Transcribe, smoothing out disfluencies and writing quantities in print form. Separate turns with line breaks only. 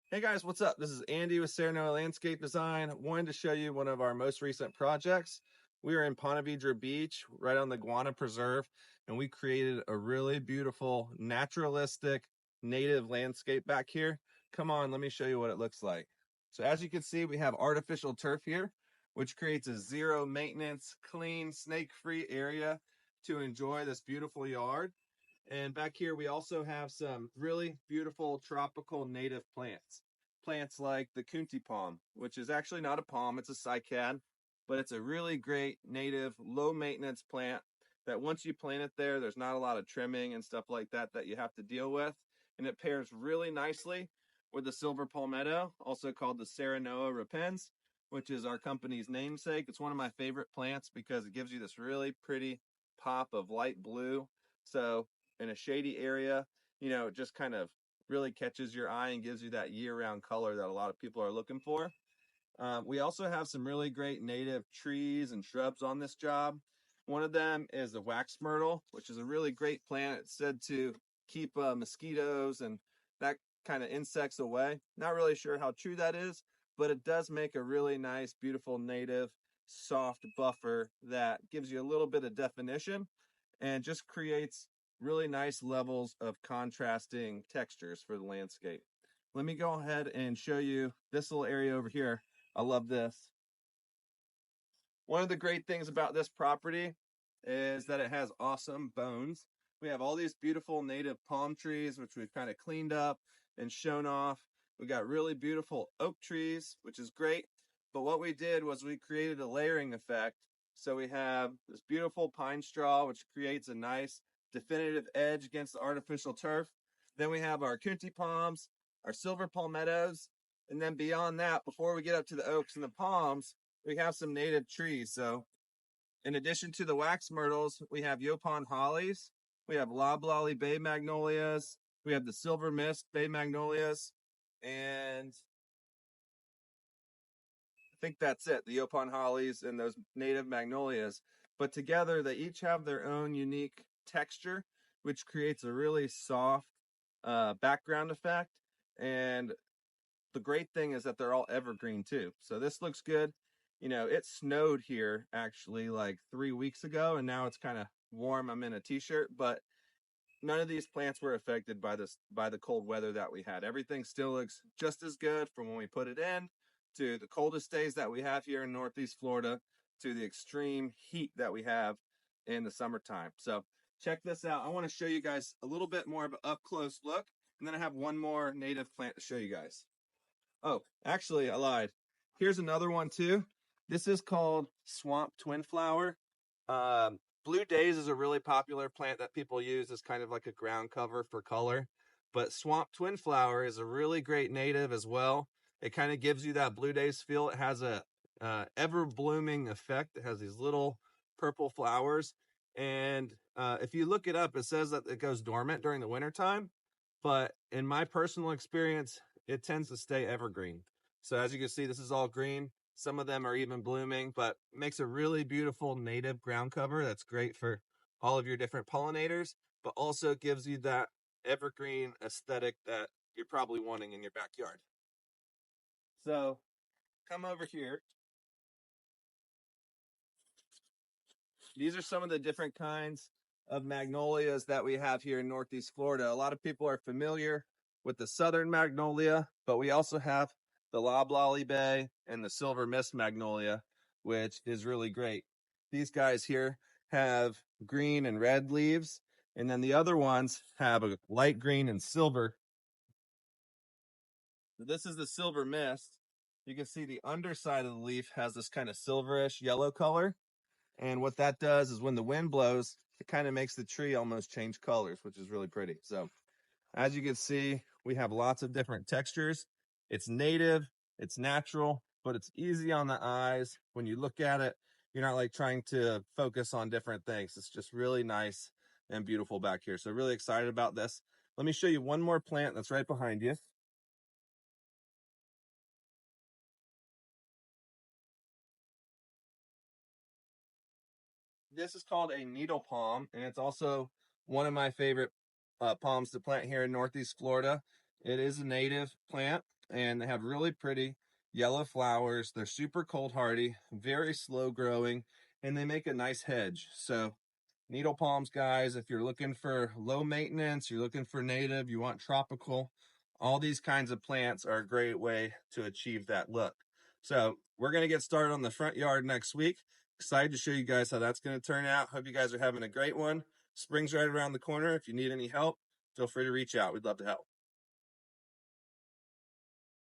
Hey guys, what's up? This is Andy with Sereno Landscape Design. Wanted to show you one of our most recent projects. We are in Ponte Vedra Beach, right on the Guana Preserve, and we created a really beautiful, naturalistic, native landscape back here. Come on, let me show you what it looks like. So as you can see, we have artificial turf here, which creates a zero maintenance, clean, snake-free area to enjoy this beautiful yard. And back here, we also have some really beautiful tropical native plants. Plants like the Kunti palm, which is actually not a palm, it's a cycad, but it's a really great native, low maintenance plant that once you plant it there, there's not a lot of trimming and stuff like that that you have to deal with. And it pairs really nicely with the silver palmetto, also called the Serenoa repens, which is our company's namesake. It's one of my favorite plants because it gives you this really pretty pop of light blue. So in a shady area, it just kind of really catches your eye and gives you that year-round color that a lot of people are looking for. We also have some really great native trees and shrubs on this job. One of them is the wax myrtle, which is a really great plant. It's said to keep mosquitoes and that kind of insects away. Not really sure how true that is, but it does make a really nice, beautiful native soft buffer that gives you a little bit of definition and just creates really nice levels of contrasting textures for the landscape. Let me go ahead and show you this little area over here. I love this. One of the great things about this property is that it has awesome bones. We have all these beautiful native palm trees, which we've kind of cleaned up and shown off. We got really beautiful oak trees, which is great. But what we did was we created a layering effect. So we have this beautiful pine straw, which creates a nice definitive edge against the artificial turf. Then we have our Kunti palms, our silver palmettos, and then beyond that, before we get up to the oaks and the palms, we have some native trees. So in addition to the wax myrtles, we have Yopon hollies, we have loblolly bay magnolias, we have the silver mist bay magnolias, and I think that's it, the Yopon hollies and those native magnolias. But together, they each have their own unique texture, which creates a really soft background effect. And the great thing is that they're all evergreen too. So this looks good. It snowed here actually like 3 weeks ago, and now it's kind of warm. I'm in a t-shirt, but none of these plants were affected by the cold weather that we had. Everything still looks just as good from when we put it in to the coldest days that we have here in Northeast Florida to the extreme heat that we have in the summertime. So check this out. I want to show you guys a little bit more of an up close look, and then I have one more native plant to show you guys. Oh, actually, I lied. Here's another one too. This is called swamp twinflower. Blue days is a really popular plant that people use as kind of like a ground cover for color. But swamp twinflower is a really great native as well. It kind of gives you that blue days feel. It has a ever blooming effect. It has these little purple flowers. And if you look it up, it says that it goes dormant during the wintertime. But in my personal experience, it tends to stay evergreen. So as you can see, this is all green. Some of them are even blooming, but makes a really beautiful native ground cover that's great for all of your different pollinators, but also gives you that evergreen aesthetic that you're probably wanting in your backyard. So come over here. These are some of the different kinds of magnolias that we have here in Northeast Florida. A lot of people are familiar with the southern magnolia, but we also have the loblolly bay and the silver mist magnolia, which is really great. These guys here have green and red leaves, and then the other ones have a light green and silver. This is the silver mist. You can see the underside of the leaf has this kind of silverish yellow color. And what that does is when the wind blows, it kind of makes the tree almost change colors, which is really pretty. So as you can see, we have lots of different textures. It's native, it's natural, but it's easy on the eyes. When you look at it, you're not like trying to focus on different things. It's just really nice and beautiful back here. So really excited about this. Let me show you one more plant that's right behind you. This is called a needle palm, and it's also one of my favorite palms to plant here in Northeast Florida. It is a native plant, and they have really pretty yellow flowers. They're super cold hardy, very slow growing, and they make a nice hedge. So needle palms, guys, if you're looking for low maintenance, you're looking for native, you want tropical, all these kinds of plants are a great way to achieve that look. So we're going to get started on the front yard next week. Excited to show you guys how that's going to turn out. Hope you guys are having a great one. Spring's right around the corner. If you need any help, feel free to reach out. We'd love to help.